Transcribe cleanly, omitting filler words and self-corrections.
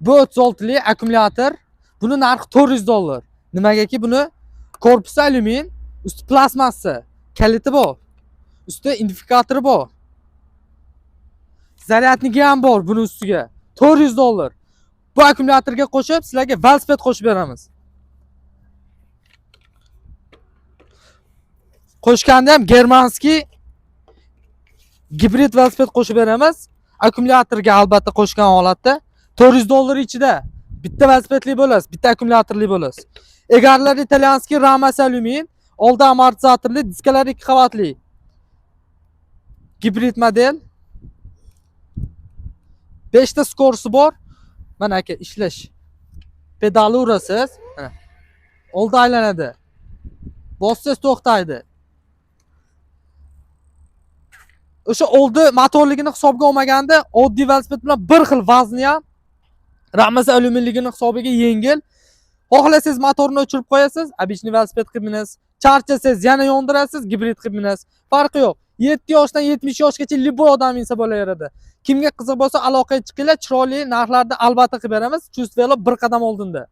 Bu 36 lik akkumulyator. Buni narxi $400. Nimagaki buni korpusi alyumin, usti plastmassa, kaliti bor. Usti identifikatori bor. Zaryadniki ham bor buni ustiga. $400. Bu akkumulyatorga qo'shib sizlarga velosiped qo'shib beramiz. Qo'shganda ham germanskiy gibrid velosiped qo'shib beramiz. Akkumulyatorga albatta qo'shgan holatda $400 ichida bitta velosipedli bo'lasiz, bitta akkumulyatorli bo'lasiz. Egarlar italyanskiy ramas alyumin, oldi amortizatorli, diskalari 2 qavatli. Gibrid model. 5 ta skorsi bor. Mana aka ishlash. Pedalni urasiz. Mana. Oldi aylanadi. Bossiz to'xtaydi. O'sha oldi motorligini hisobga olmaganda, oddiy velosiped bilan bir xil vazni ham ramas alyuminligini hisobiga yengil. Xohlasangiz motorni o'chirib qo'yasiz, обычный velosiped qilib minasiz. Charchasangiz yana yondirasiz, gibrid qilib minasiz. Farqi yo'q. 7 yoshdan 70 yoshgacha liboy odam minsa bo'laveradi. Kimga qiziq bo'lsa aloqaga chiqinglar, chiroyli narxlarda albatta qilib beramiz. Chustvelo bir qadam oldinda.